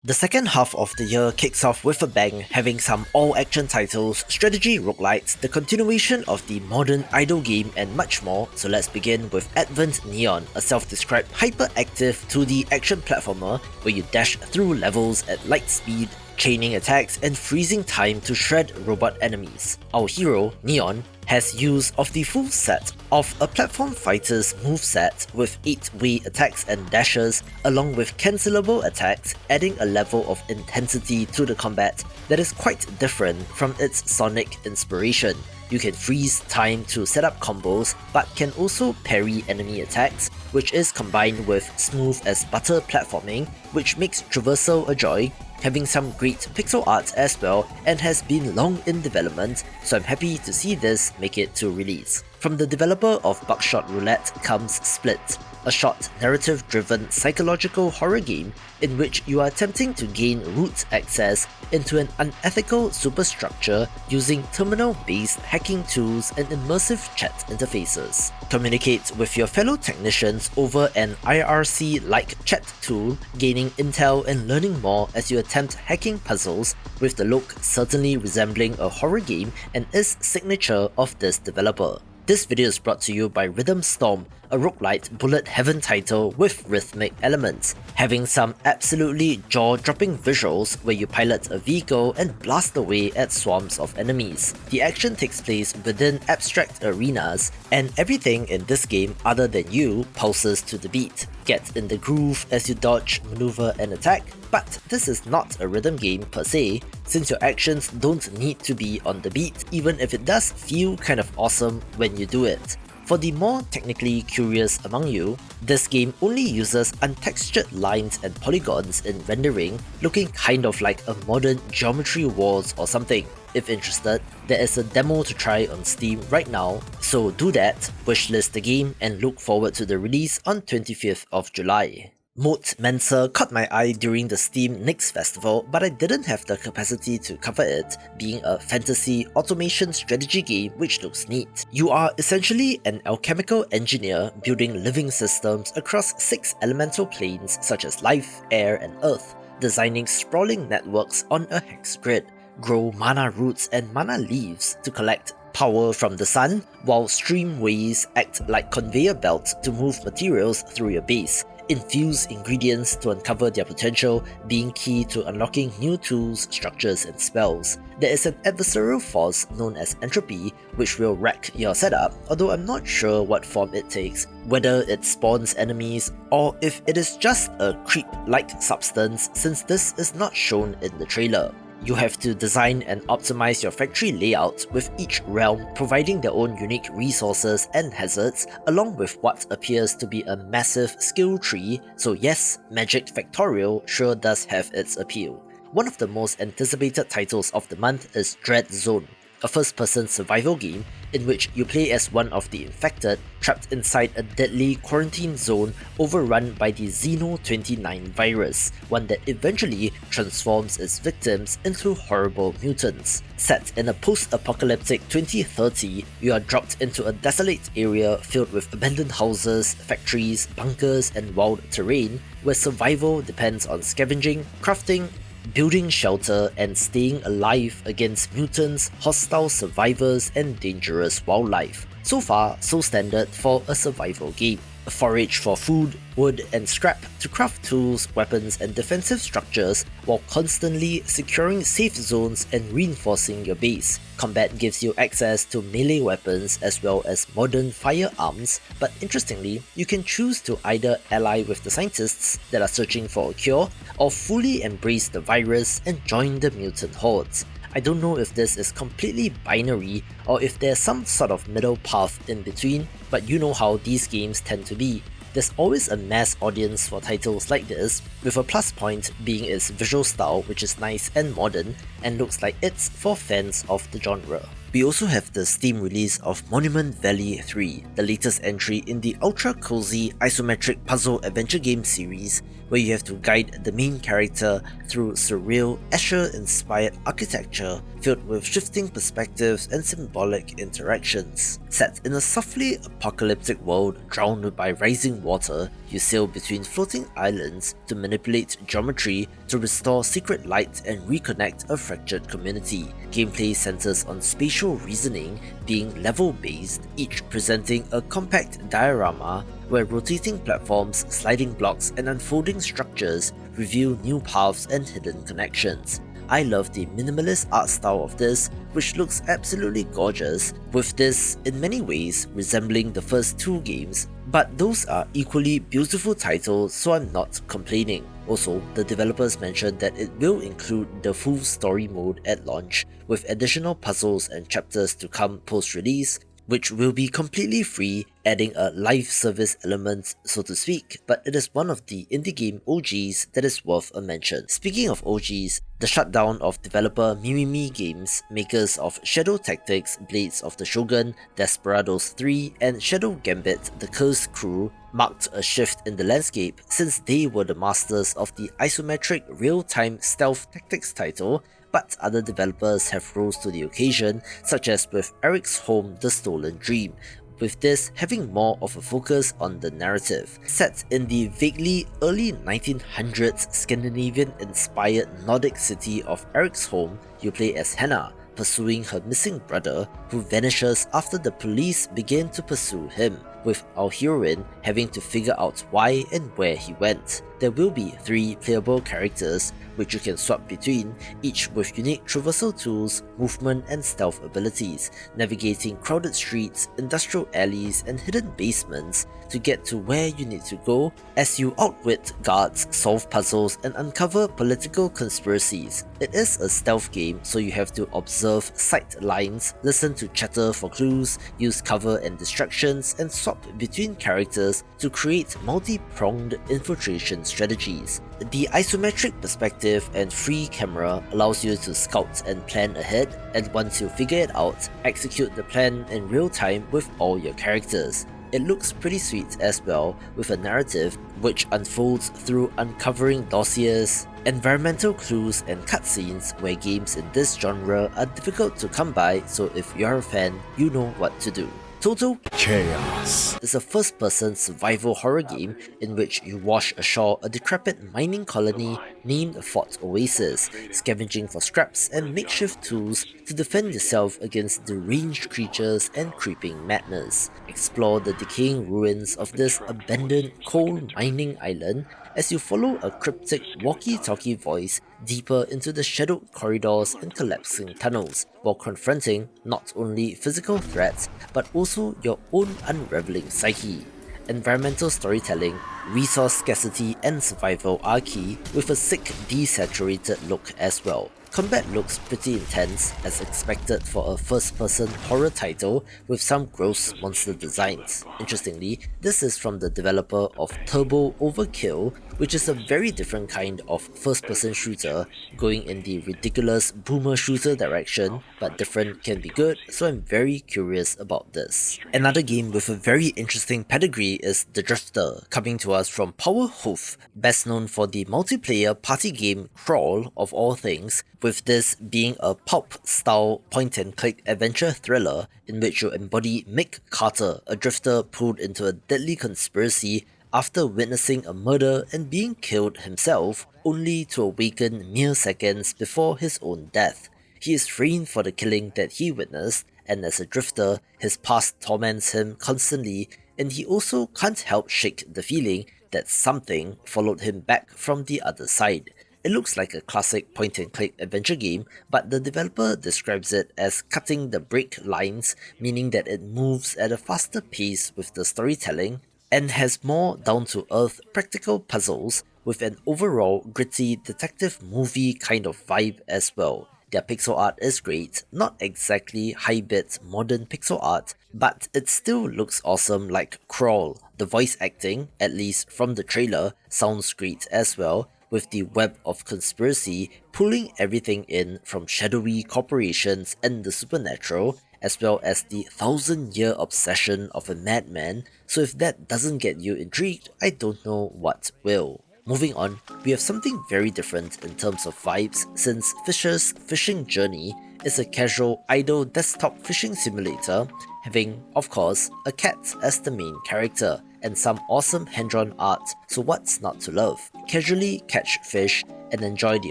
The second half of the year kicks off with a bang, having some all-action titles, strategy roguelites, the continuation of the modern idle game and much more, so let's begin with Advent Neon, a self-described hyperactive 2D action platformer where you dash through levels at light speed, chaining attacks and freezing time to shred robot enemies. Our hero, Neon, has use of the full set of a platform fighter's moveset with 8-way attacks and dashes along with cancelable attacks, adding a level of intensity to the combat that is quite different from its Sonic inspiration. You can freeze time to set up combos, but can also parry enemy attacks, which is combined with smooth as butter platforming, which makes traversal a joy, having some great pixel art as well, and has been long in development, so I'm happy to see this make it to release. From the developer of Buckshot Roulette comes S.p.l.i.t, a short narrative-driven psychological horror game in which you are attempting to gain root access into an unethical superstructure using terminal-based hacking tools and immersive chat interfaces. Communicate with your fellow technicians over an IRC-like chat tool, gaining intel and learning more as you attempt hacking puzzles, with the look certainly resembling a horror game and is signature of this developer. This video is brought to you by Rhythm Storm, a roguelite bullet heaven title with rhythmic elements, having some absolutely jaw-dropping visuals where you pilot a vehicle and blast away at swarms of enemies. The action takes place within abstract arenas, and everything in this game other than you pulses to the beat. Get in the groove as you dodge, maneuver and attack, but this is not a rhythm game per se, since your actions don't need to be on the beat, even if it does feel kind of awesome when you do it. For the more technically curious among you, this game only uses untextured lines and polygons in rendering, looking kind of like a modern geometry wars or something. If interested, there is a demo to try on Steam right now, so do that, wishlist the game and look forward to the release on 25th of July. MoteMancer caught my eye during the Steam NYX festival, but I didn't have the capacity to cover it, being a fantasy automation strategy game which looks neat. You are essentially an alchemical engineer building living systems across 6 elemental planes such as life, air and earth, designing sprawling networks on a hex grid, grow mana roots and mana leaves to collect power from the sun, while streamways act like conveyor belts to move materials through your base. Infuse ingredients to uncover their potential, being key to unlocking new tools, structures and spells. There is an adversarial force known as entropy which will wreck your setup, although I'm not sure what form it takes, whether it spawns enemies or if it is just a creep-like substance, since this is not shown in the trailer. You have to design and optimize your factory layout, with each realm providing their own unique resources and hazards, along with what appears to be a massive skill tree, so yes, Magic Factorial sure does have its appeal. One of the most anticipated titles of the month is DREADZONE, a first-person survival game in which you play as one of the infected trapped inside a deadly quarantine zone overrun by the Xeno-29 virus, one that eventually transforms its victims into horrible mutants. Set in a post-apocalyptic 2030, you are dropped into a desolate area filled with abandoned houses, factories, bunkers and wild terrain, where survival depends on scavenging, crafting, building shelter and staying alive against mutants, hostile survivors and dangerous wildlife. So far, so standard for a survival game. Forage for food, wood and scrap to craft tools, weapons and defensive structures while constantly securing safe zones and reinforcing your base. Combat gives you access to melee weapons as well as modern firearms, but interestingly, you can choose to either ally with the scientists that are searching for a cure or fully embrace the virus and join the mutant hordes. I don't know if this is completely binary or if there's some sort of middle path in between, but you know how these games tend to be. There's always a mass audience for titles like this, with a plus point being its visual style, which is nice and modern and looks like it's for fans of the genre. We also have the Steam release of Monument Valley 3, the latest entry in the ultra-cozy isometric puzzle adventure game series, where you have to guide the main character through surreal, Escher-inspired architecture filled with shifting perspectives and symbolic interactions. Set in a softly apocalyptic world drowned by rising water, you sail between floating islands to manipulate geometry to restore secret light and reconnect a fractured community. Gameplay centers on spatial reasoning, being level-based, each presenting a compact diorama where rotating platforms, sliding blocks, and unfolding structures reveal new paths and hidden connections. I love the minimalist art style of this, which looks absolutely gorgeous, with this in many ways resembling the first two games, but those are equally beautiful titles, so I'm not complaining. Also, the developers mentioned that it will include the full story mode at launch, with additional puzzles and chapters to come post-release, which will be completely free, adding a live service element, so to speak, but it is one of the indie game OGs that is worth a mention. Speaking of OGs, the shutdown of developer Mimimi Games, makers of Shadow Tactics, Blades of the Shogun, Desperados 3, and Shadow Gambit The Cursed Crew, marked a shift in the landscape since they were the masters of the isometric real-time stealth tactics title, but other developers have rose to the occasion, such as with Eriksholm The Stolen Dream, with this having more of a focus on the narrative. Set in the vaguely early 1900s Scandinavian-inspired Nordic city of Eriksholm, you play as Hannah, pursuing her missing brother, who vanishes after the police begin to pursue him, with our heroine having to figure out why and where he went. There will be 3 playable characters, which you can swap between, each with unique traversal tools, movement and stealth abilities, navigating crowded streets, industrial alleys and hidden basements to get to where you need to go as you outwit guards, solve puzzles and uncover political conspiracies. It is a stealth game, so you have to observe sight lines, listen to chatter for clues, use cover and distractions, and swap between characters to create multi-pronged infiltration strategies. The isometric perspective and free camera allows you to scout and plan ahead, and once you figure it out, execute the plan in real time with all your characters. It looks pretty sweet as well, with a narrative which unfolds through uncovering dossiers, environmental clues and cutscenes, where games in this genre are difficult to come by, so if you're a fan, you know what to do. Total Chaos is a first-person survival horror game in which you wash ashore a decrepit mining colony named Fort Oasis, scavenging for scraps and makeshift tools to defend yourself against deranged creatures and creeping madness. Explore the decaying ruins of this abandoned coal mining island as you follow a cryptic walkie-talkie voice deeper into the shadowed corridors and collapsing tunnels, while confronting not only physical threats but also your own unraveling psyche. Environmental storytelling, resource scarcity and survival are key, with a sick desaturated look as well. Combat looks pretty intense, as expected for a first-person horror title with some gross monster designs. Interestingly, this is from the developer of Turbo Overkill, which is a very different kind of first-person shooter, going in the ridiculous boomer shooter direction, but different can be good, so I'm very curious about this. Another game with a very interesting pedigree is The Drifter, coming to us from Powerhoof, best known for the multiplayer party game Crawl of all things, with this being a pulp-style point-and-click adventure thriller in which you embody Mick Carter, a drifter pulled into a deadly conspiracy after witnessing a murder and being killed himself, only to awaken mere seconds before his own death. He is framed for the killing that he witnessed, and as a drifter, his past torments him constantly, and he also can't help shake the feeling that something followed him back from the other side. It looks like a classic point-and-click adventure game, but the developer describes it as cutting the brake lines, meaning that it moves at a faster pace with the storytelling, and has more down-to-earth practical puzzles with an overall gritty detective movie kind of vibe as well. Their pixel art is great, not exactly high-bit modern pixel art, but it still looks awesome like Crawl. The voice acting, at least from the trailer, sounds great as well, with the web of conspiracy pulling everything in from shadowy corporations and the supernatural, as well as the 1,000-year obsession of a madman, so if that doesn't get you intrigued, I don't know what will. Moving on, we have something very different in terms of vibes since Fischer's Fishing Journey is a casual idle desktop fishing simulator having, of course, a cat as the main character and some awesome hand-drawn art, so what's not to love? Casually catch fish and enjoy the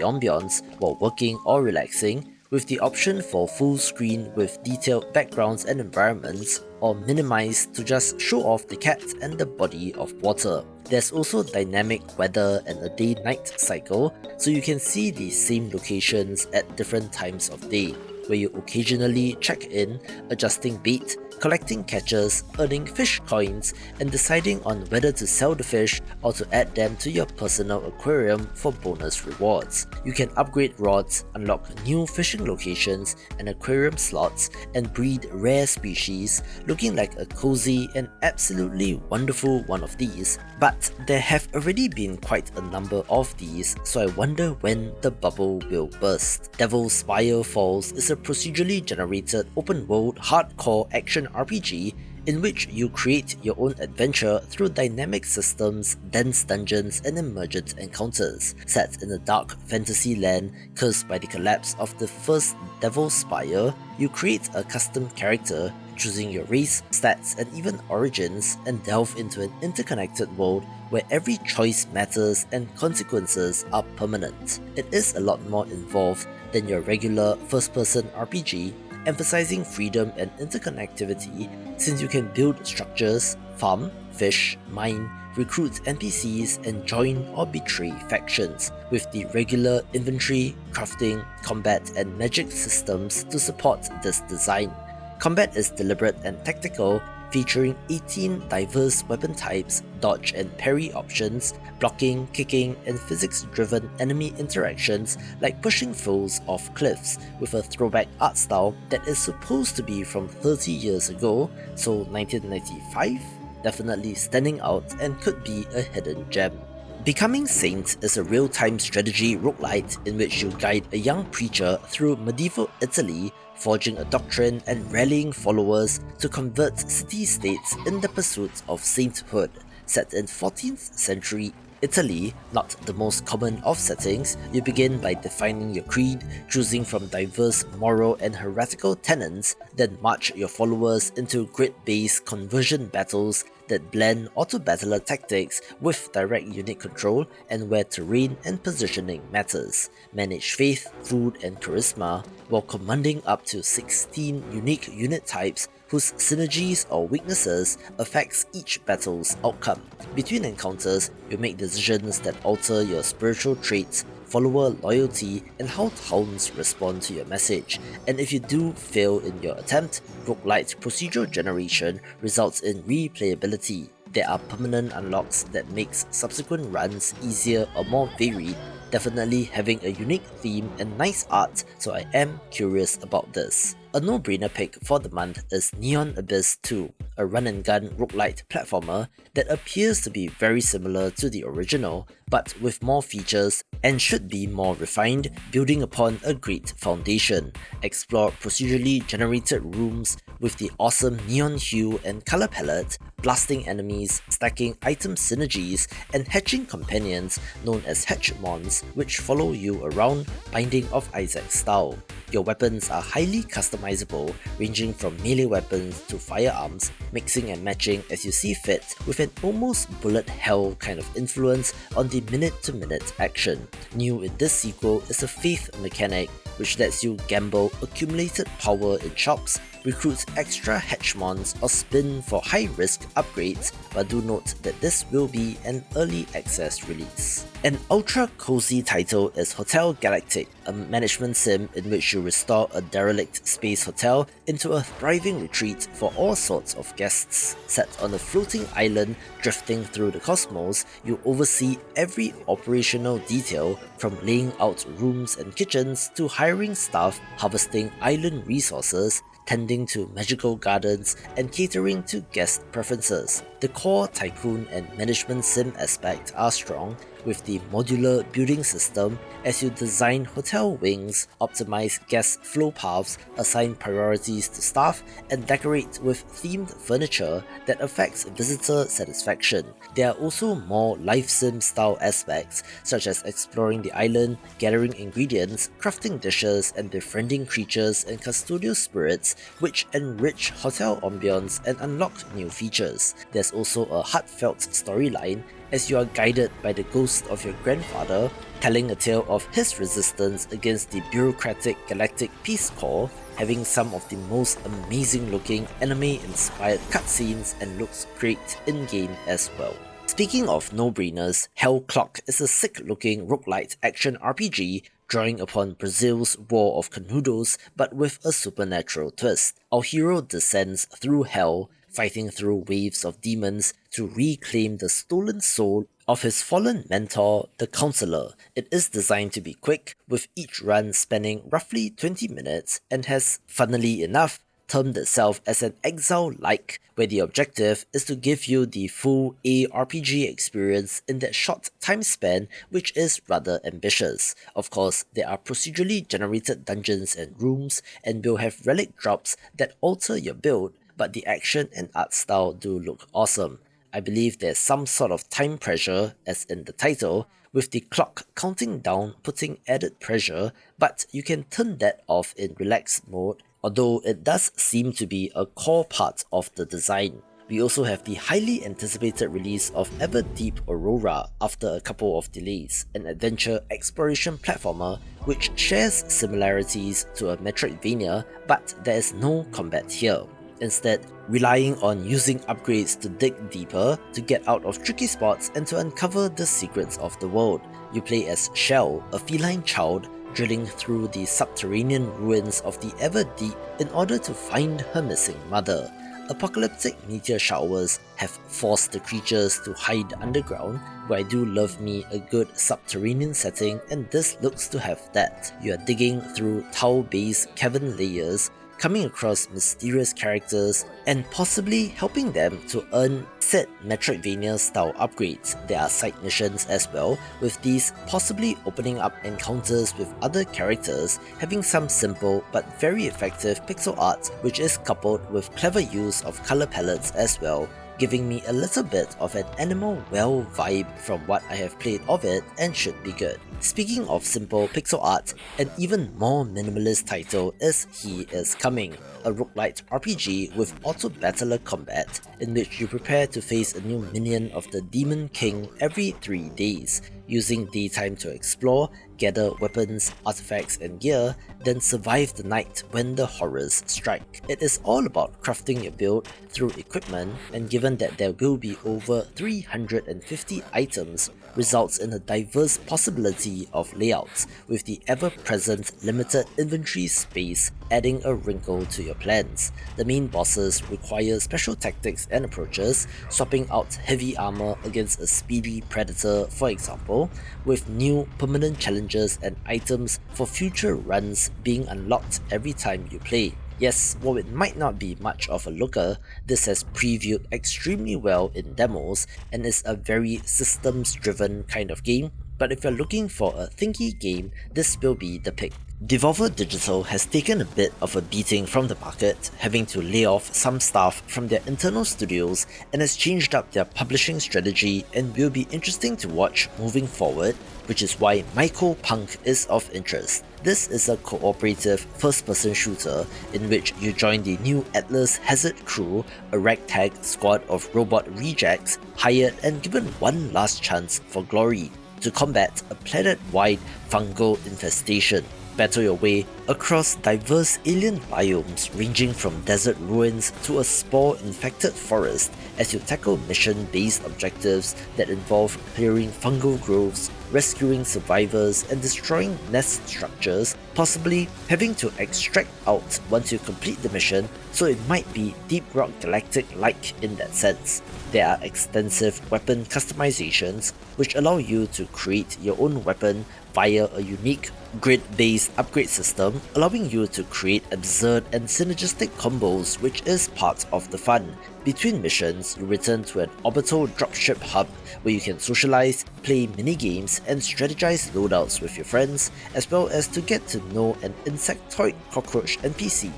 ambiance while working or relaxing, with the option for full screen with detailed backgrounds and environments, or minimize to just show off the cat and the body of water. There's also dynamic weather and a day-night cycle, so you can see the same locations at different times of day, where you occasionally check in, adjusting bait, collecting catches, earning fish coins, and deciding on whether to sell the fish or to add them to your personal aquarium for bonus rewards. You can upgrade rods, unlock new fishing locations and aquarium slots, and breed rare species, looking like a cozy and absolutely wonderful one of these. But there have already been quite a number of these, so I wonder when the bubble will burst. Spire Falls is a procedurally generated open-world hardcore action RPG in which you create your own adventure through dynamic systems, dense dungeons, and emergent encounters. Set in a dark fantasy land cursed by the collapse of the first Devil's Spire, you create a custom character, choosing your race, stats, and even origins, and delve into an interconnected world where every choice matters and consequences are permanent. It is a lot more involved than your regular first-person RPG, emphasizing freedom and interconnectivity since you can build structures, farm, fish, mine, recruit NPCs, and join or betray factions, with the regular inventory, crafting, combat, and magic systems to support this design. Combat is deliberate and tactical, featuring 18 diverse weapon types, dodge and parry options, blocking, kicking, and physics-driven enemy interactions like pushing foes off cliffs, with a throwback art style that is supposed to be from 30 years ago, so 1995? Definitely standing out and could be a hidden gem. Becoming Saint is a real-time strategy roguelite in which you guide a young preacher through medieval Italy, forging a doctrine and rallying followers to convert city-states in the pursuit of sainthood. Set in 14th century Italy, not the most common of settings, you begin by defining your creed, choosing from diverse moral and heretical tenets, then march your followers into grid-based conversion battles that blend auto-battler tactics with direct unit control and where terrain and positioning matters. Manage faith, food, and charisma, while commanding up to 16 unique unit types whose synergies or weaknesses affects each battle's outcome. Between encounters, you make decisions that alter your spiritual traits, follower loyalty, and how towns respond to your message. And if you do fail in your attempt, roguelite procedural generation results in replayability. There are permanent unlocks that makes subsequent runs easier or more varied, definitely having a unique theme and nice art, so I am curious about this. A no-brainer pick for the month is Neon Abyss 2, a run-and-gun roguelite platformer that appears to be very similar to the original, but with more features and should be more refined, building upon a great foundation. Explore procedurally generated rooms with the awesome neon hue and color palette, blasting enemies, stacking item synergies, and hatching companions known as Hatchmons, which follow you around, Binding of Isaac style. Your weapons are highly customizable, ranging from melee weapons to firearms, mixing and matching as you see fit, with an almost bullet hell kind of influence on the minute-to-minute action. New in this sequel is a faith mechanic, which lets you gamble accumulated power in shops, recruit extra Hatchmons, or spin for high-risk upgrades, but do note that this will be an early access release. An ultra-cozy title is Hotel Galactic, a management sim in which you restore a derelict space hotel into a thriving retreat for all sorts of guests. Set on a floating island drifting through the cosmos, you oversee every operational detail, from laying out rooms and kitchens to hiring staff, harvesting island resources, tending to magical gardens, and catering to guest preferences. The core tycoon and management sim aspect are strong, with the modular building system as you design hotel wings, optimize guest flow paths, assign priorities to staff, and decorate with themed furniture that affects visitor satisfaction. There are also more life sim style aspects, such as exploring the island, gathering ingredients, crafting dishes, and befriending creatures and custodial spirits, which enrich hotel ambience and unlock new features. There's also a heartfelt storyline as you are guided by the ghost of your grandfather, telling a tale of his resistance against the bureaucratic Galactic Peace Corps, having some of the most amazing looking anime-inspired cutscenes and looks great in-game as well. Speaking of no-brainers, Hell Clock is a sick-looking roguelite action RPG drawing upon Brazil's War of Canudos but with a supernatural twist. Our hero descends through hell, fighting through waves of demons to reclaim the stolen soul of his fallen mentor, the Counselor. It is designed to be quick, with each run spanning roughly 20 minutes, and has, funnily enough, termed itself as an exile-like, where the objective is to give you the full ARPG experience in that short time span, which is rather ambitious. Of course, there are procedurally generated dungeons and rooms, and will have relic drops that alter your build, but the action and art style do look awesome. I believe there's some sort of time pressure, as in the title, with the clock counting down putting added pressure, but you can turn that off in relaxed mode, although it does seem to be a core part of the design. We also have the highly anticipated release of Everdeep Aurora after a couple of delays, an adventure exploration platformer which shares similarities to a Metroidvania, but there is no combat here. Instead, relying on using upgrades to dig deeper, to get out of tricky spots, and to uncover the secrets of the world. You play as Shell, a feline child, drilling through the subterranean ruins of the Everdeep in order to find her missing mother. Apocalyptic meteor showers have forced the creatures to hide underground, where I do love me a good subterranean setting, and this looks to have that. You are digging through Tau-based cavern layers, coming across mysterious characters, and possibly helping them to earn said Metroidvania-style upgrades. There are side missions as well, with these possibly opening up encounters with other characters, having some simple but very effective pixel art, which is coupled with clever use of color palettes as well, giving me a little bit of an Animal Well vibe from what I have played of it, and should be good. Speaking of simple pixel art, an even more minimalist title is He Is Coming, a roguelite RPG with auto-battler combat, in which you prepare to face a new minion of the Demon King every 3 days, using daytime to explore, gather weapons, artifacts and gear, then survive the night when the horrors strike. It is all about crafting your build through equipment, and given that there will be over 350 items, results in a diverse possibility of layouts, with the ever-present limited inventory space adding a wrinkle to your plans. The main bosses require special tactics and approaches, swapping out heavy armor against a speedy predator for example, with new permanent challenges and items for future runs being unlocked every time you play. Yes, while it might not be much of a looker, this has previewed extremely well in demos and is a very systems-driven kind of game, but if you're looking for a thinky game, this will be the pick. Devolver Digital has taken a bit of a beating from the market, having to lay off some staff from their internal studios, and has changed up their publishing strategy and will be interesting to watch moving forward, which is why Mycopunk is of interest. This is a cooperative first-person shooter in which you join the new Atlas Hazard crew, a ragtag squad of robot rejects hired and given one last chance for glory to combat a planet-wide fungal infestation. Battle your way across diverse alien biomes ranging from desert ruins to a spore-infected forest as you tackle mission-based objectives that involve clearing fungal groves, rescuing survivors, and destroying nest structures, possibly having to extract out once you complete the mission, so it might be Deep Rock Galactic-like in that sense. There are extensive weapon customizations which allow you to create your own weapon via a unique grid-based upgrade system, allowing you to create absurd and synergistic combos, which is part of the fun. Between missions, you return to an orbital dropship hub where you can socialize, play mini-games, and strategize loadouts with your friends, as well as to get to know an insectoid cockroach NPC.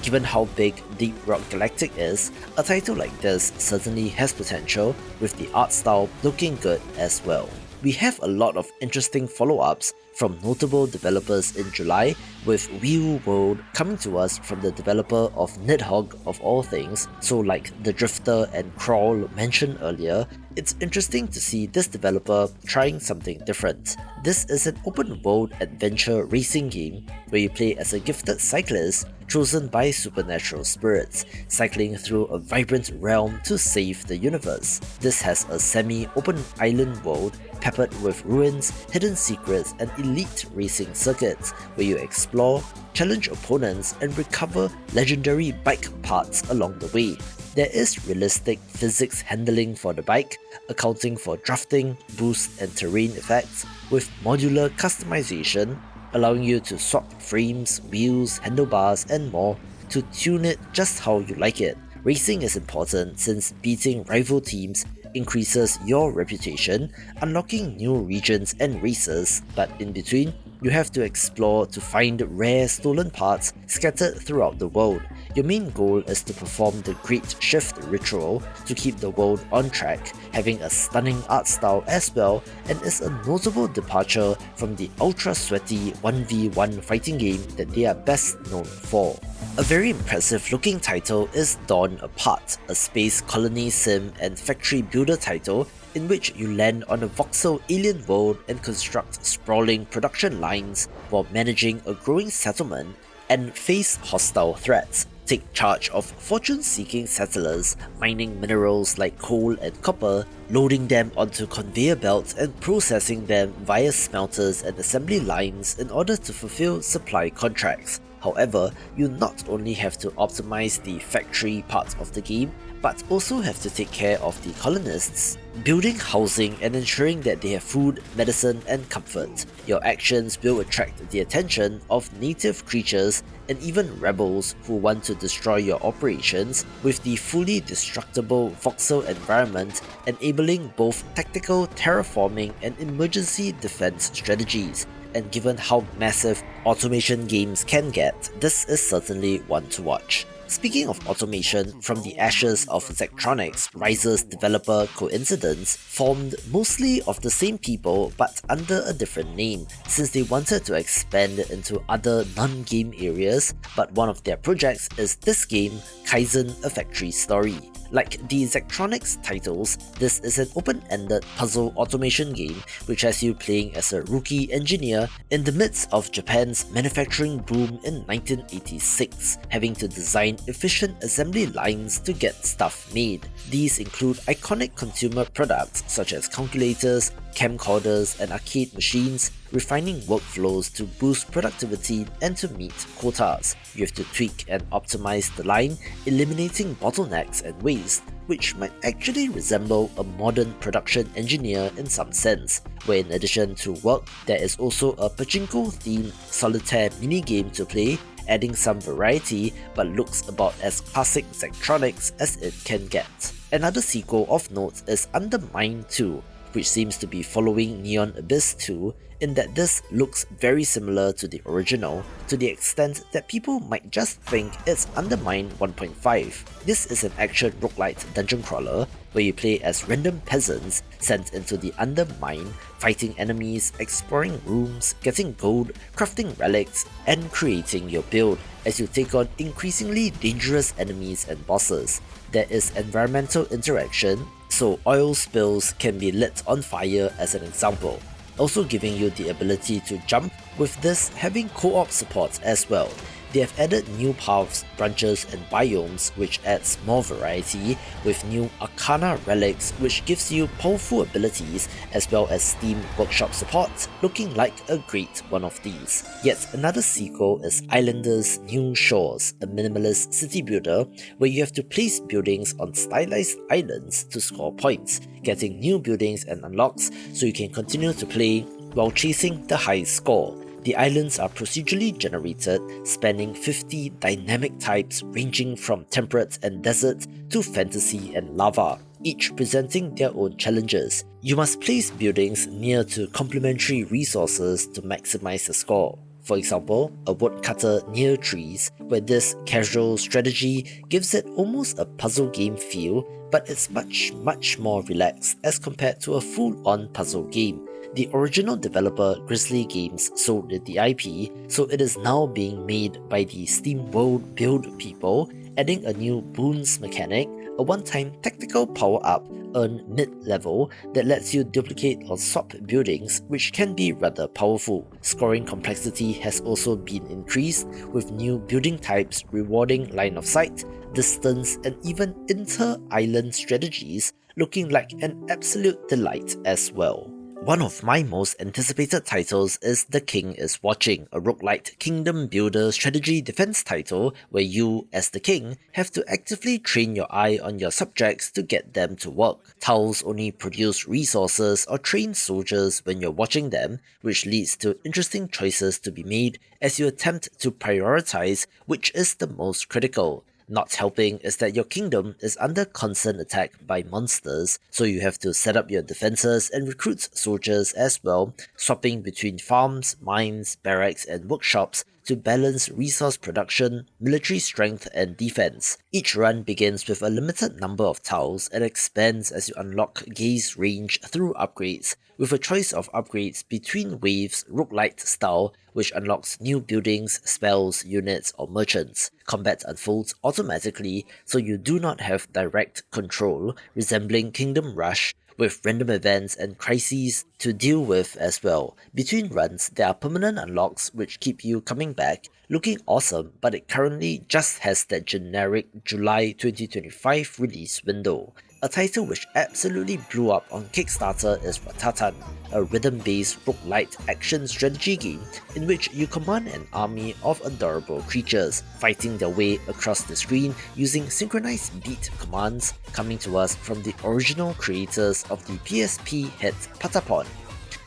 Given how big Deep Galactic is, a title like this certainly has potential, with the art style looking good as well. We have a lot of interesting follow-ups from notable developers in July, with Wheel World coming to us from the developer of Nidhogg of all things, so like the Drifter and Crawl mentioned earlier. It's interesting to see this developer trying something different. This is an open-world adventure racing game where you play as a gifted cyclist chosen by supernatural spirits, cycling through a vibrant realm to save the universe. This has a semi-open island world peppered with ruins, hidden secrets, and elite racing circuits where you explore, challenge opponents, and recover legendary bike parts along the way. There is realistic physics handling for the bike, accounting for drafting, boost, and terrain effects, with modular customization, allowing you to swap frames, wheels, handlebars, and more to tune it just how you like it. Racing is important since beating rival teams increases your reputation, unlocking new regions and races, but in between, you have to explore to find rare stolen parts scattered throughout the world. Your main goal is to perform the Great Shift ritual to keep the world on track, having a stunning art style as well, and is a notable departure from the ultra sweaty 1v1 fighting game that they are best known for. A very impressive looking title is Dawn Apart, a space colony sim and factory builder title in which you land on a voxel alien world and construct sprawling production lines while managing a growing settlement and face hostile threats. Take charge of fortune-seeking settlers, mining minerals like coal and copper, loading them onto conveyor belts and processing them via smelters and assembly lines in order to fulfill supply contracts. However, you not only have to optimize the factory part of the game, but also have to take care of the colonists, building housing and ensuring that they have food, medicine, and comfort. Your actions will attract the attention of native creatures and even rebels who want to destroy your operations, with the fully destructible voxel environment enabling both tactical terraforming and emergency defense strategies. And given how massive automation games can get, this is certainly one to watch. Speaking of automation, from the ashes of Zectronics, Rise's developer Coincidence formed mostly of the same people but under a different name, since they wanted to expand into other non-game areas, but one of their projects is this game, Kaizen: A Factory Story. Like the Zectronics titles, this is an open-ended puzzle automation game which has you playing as a rookie engineer in the midst of Japan's manufacturing boom in 1986, having to design efficient assembly lines to get stuff made. These include iconic consumer products such as calculators, camcorders, and arcade machines, refining workflows to boost productivity and to meet quotas. You have to tweak and optimize the line, eliminating bottlenecks and waste, which might actually resemble a modern production engineer in some sense, where in addition to work, there is also a pachinko-themed solitaire minigame to play, adding some variety but looks about as classic Zectronics as it can get. Another sequel of note is Undermine 2, which seems to be following Neon Abyss 2 in that this looks very similar to the original, to the extent that people might just think it's Undermine 1.5. This is an action roguelite dungeon crawler where you play as random peasants sent into the Undermine, fighting enemies, exploring rooms, getting gold, crafting relics, and creating your build as you take on increasingly dangerous enemies and bosses. There is environmental interaction, so oil spills can be lit on fire as an example, also giving you the ability to jump, with this having co-op support as well. They have added new paths, branches, and biomes, which adds more variety, with new Arcana relics which gives you powerful abilities, as well as Steam Workshop support, looking like a great one of these. Yet another sequel is Islanders New Shores, a minimalist city builder where you have to place buildings on stylized islands to score points, getting new buildings and unlocks so you can continue to play while chasing the highest score. The islands are procedurally generated, spanning 50 dynamic types ranging from temperate and desert to fantasy and lava, each presenting their own challenges. You must place buildings near to complementary resources to maximize the score. For example, a woodcutter near trees, where this casual strategy gives it almost a puzzle game feel, but it's much more relaxed as compared to a full-on puzzle game. The original developer Grizzly Games sold the IP, so it is now being made by the SteamWorld Build people, adding a new boons mechanic, a one-time tactical power-up earned mid-level that lets you duplicate or swap buildings, which can be rather powerful. Scoring complexity has also been increased, with new building types rewarding line of sight, distance, and even inter-island strategies looking like an absolute delight as well. One of my most anticipated titles is The King is Watching, a roguelite kingdom builder strategy defense title where you, as the king, have to actively train your eye on your subjects to get them to work. Tiles only produce resources or train soldiers when you're watching them, which leads to interesting choices to be made as you attempt to prioritize which is the most critical. Not helping is that your kingdom is under constant attack by monsters, so you have to set up your defenses and recruit soldiers as well, swapping between farms, mines, barracks, and workshops to balance resource production, military strength, and defense. Each run begins with a limited number of tiles and expands as you unlock gaze range through upgrades, with a choice of upgrades between waves roguelite style, which unlocks new buildings, spells, units, or merchants. Combat unfolds automatically, so you do not have direct control, resembling Kingdom Rush, with random events and crises to deal with as well. Between runs, there are permanent unlocks which keep you coming back, looking awesome, but it currently just has that generic July 2025 release window. A title which absolutely blew up on Kickstarter is Ratatan, a rhythm-based roguelite action strategy game in which you command an army of adorable creatures, fighting their way across the screen using synchronized beat commands, coming to us from the original creators of the PSP hit Patapon.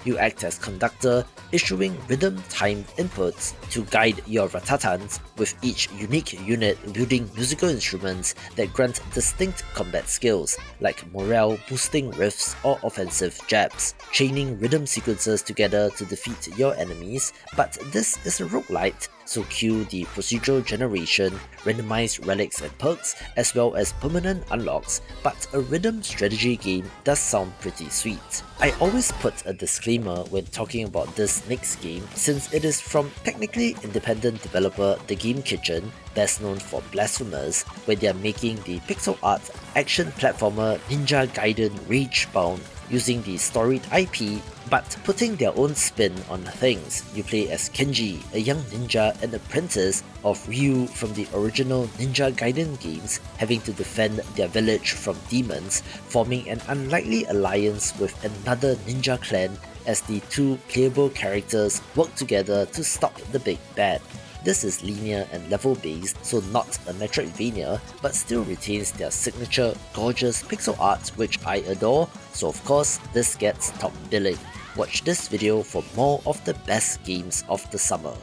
You act as conductor, issuing rhythm-timed inputs to guide your ratatans, with each unique unit wielding musical instruments that grant distinct combat skills, like morale-boosting riffs or offensive jabs, chaining rhythm sequences together to defeat your enemies. But this is a roguelite, so cue the procedural generation, randomized relics and perks, as well as permanent unlocks, but a rhythm strategy game does sound pretty sweet. I always put a disclaimer when talking about this next game, since it is from technically independent developer The Game Kitchen, best known for Blasphemous, where they are making the pixel art action platformer Ninja Gaiden Ragebound using the storied IP, but putting their own spin on things. You play as Kenji, a young ninja and apprentice of Ryu from the original Ninja Gaiden games, having to defend their village from demons, forming an unlikely alliance with another ninja clan as the two playable characters work together to stop the big bad. This is linear and level based, so not a Metroidvania, but still retains their signature gorgeous pixel art which I adore, so of course this gets top billing. Watch this video for more of the best games of the summer.